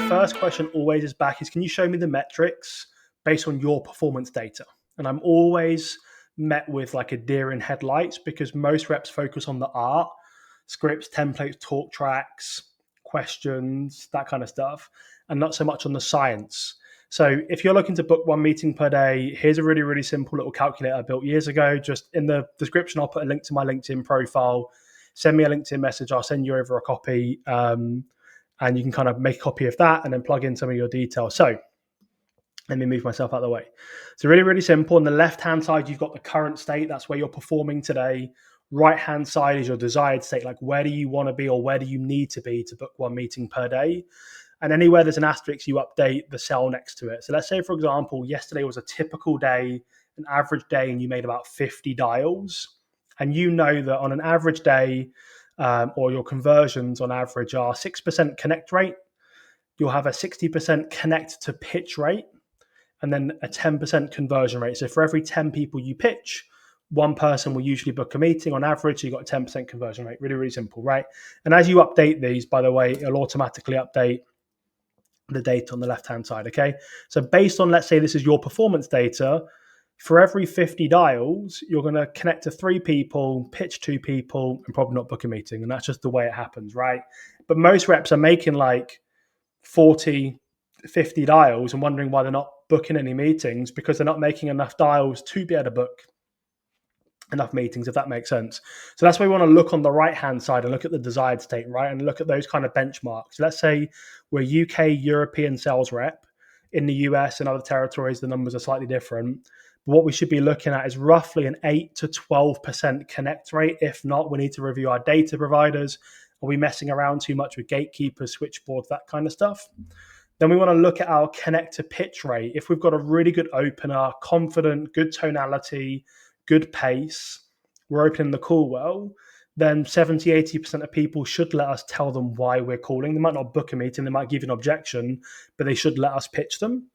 first question always is back is, can you show me the metrics based on your performance data? And I'm always met with like a deer in headlights because most reps focus on the art, scripts, templates, talk tracks, questions, that kind of stuff, and not so much on the science. So if you're looking to book one meeting per day, here's a really, really simple little calculator I built years ago. Just in the description, I'll put a link to my LinkedIn profile. Send me a LinkedIn message. I'll send you over a copy. And you can kind of make a copy of that and then plug in some of your details. So let me move myself out of the way. So really, really simple. On the left-hand side, you've got the current state. That's where you're performing today. Right-hand side is your desired state. Like, where do you want to be or where do you need to be to book one meeting per day? And anywhere there's an asterisk, you update the cell next to it. So let's say, for example, yesterday was a typical day, an average day, and you made about 50 dials. And you know that on an average day, or your conversions on average are 6% connect rate. You'll have a 60% connect to pitch rate, and then a 10% conversion rate. So for every 10 people you pitch, one person will usually book a meeting on average. So you've got a 10% conversion rate. Really, really simple, right? And as you update these, by the way, it'll automatically update the data on the left-hand side, okay? So based on, let's say this is your performance data, for every 50 dials, you're going to connect to 3 people, pitch 2 people, and probably not book a meeting. And that's just the way it happens, right? But most reps are making like 40, 50 dials and wondering why they're not booking any meetings because they're not making enough dials to be able to book enough meetings, if that makes sense. So that's why we want to look on the right-hand side and look at the desired state, right? And look at those kind of benchmarks. So let's say we're UK, European sales rep. In the US and other territories, the numbers are slightly different. But what we should be looking at is roughly an 8 to 12% connect rate. If not, we need to review our data providers. Are we messing around too much with gatekeepers, switchboards, that kind of stuff? Then we want to look at our connect to pitch rate. If we've got a really good opener, confident, good tonality, good pace, we're opening the call well, then 70, 80% of people should let us tell them why we're calling. They might not book a meeting, they might give an objection, but they should let us pitch them.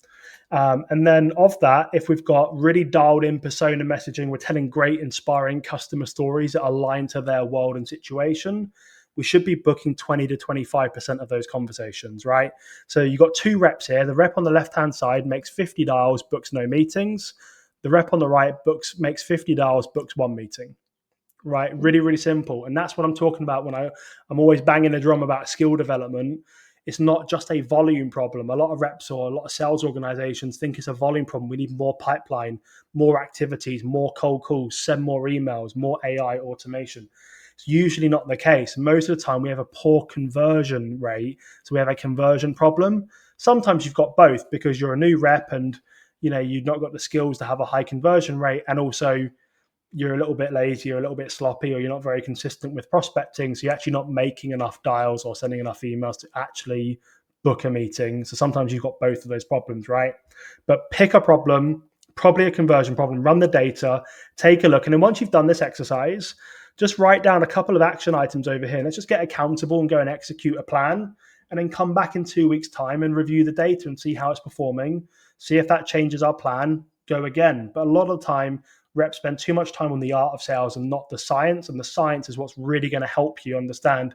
And then of that, if we've got really dialed in persona messaging, we're telling great, inspiring customer stories that align to their world and situation, we should be booking 20 to 25% of those conversations, right? So you've got 2 reps here. The rep on the left-hand side makes 50 dials, books no meetings. The rep on the right makes 50 dials, books 1 meeting, right? Really, really simple. And that's what I'm talking about when I'm always banging the drum about skill development. It's not just a volume problem. A lot of reps or a lot of sales organizations think it's a volume problem. We need more pipeline, more activities, more cold calls, send more emails, more AI automation. It's usually not the case. Most of the time we have a poor conversion rate. So we have a conversion problem. Sometimes you've got both because you're a new rep and you've not got the skills to have a high conversion rate, and also you're a little bit lazy, you're a little bit sloppy, or you're not very consistent with prospecting. So you're actually not making enough dials or sending enough emails to actually book a meeting. So sometimes you've got both of those problems, right? But pick a problem, probably a conversion problem, run the data, take a look. And then once you've done this exercise, just write down a couple of action items over here. Let's just get accountable and go and execute a plan, and then come back in 2 weeks' time and review the data and see how it's performing. See if that changes our plan, go again. But a lot of the time, reps spend too much time on the art of sales and not the science. And the science is what's really going to help you understand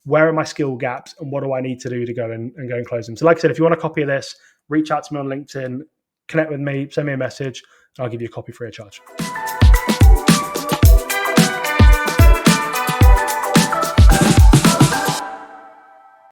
where are my skill gaps and what do I need to do to go and close them. So like I said, if you want a copy of this, reach out to me on LinkedIn, connect with me, send me a message, and I'll give you a copy free of charge.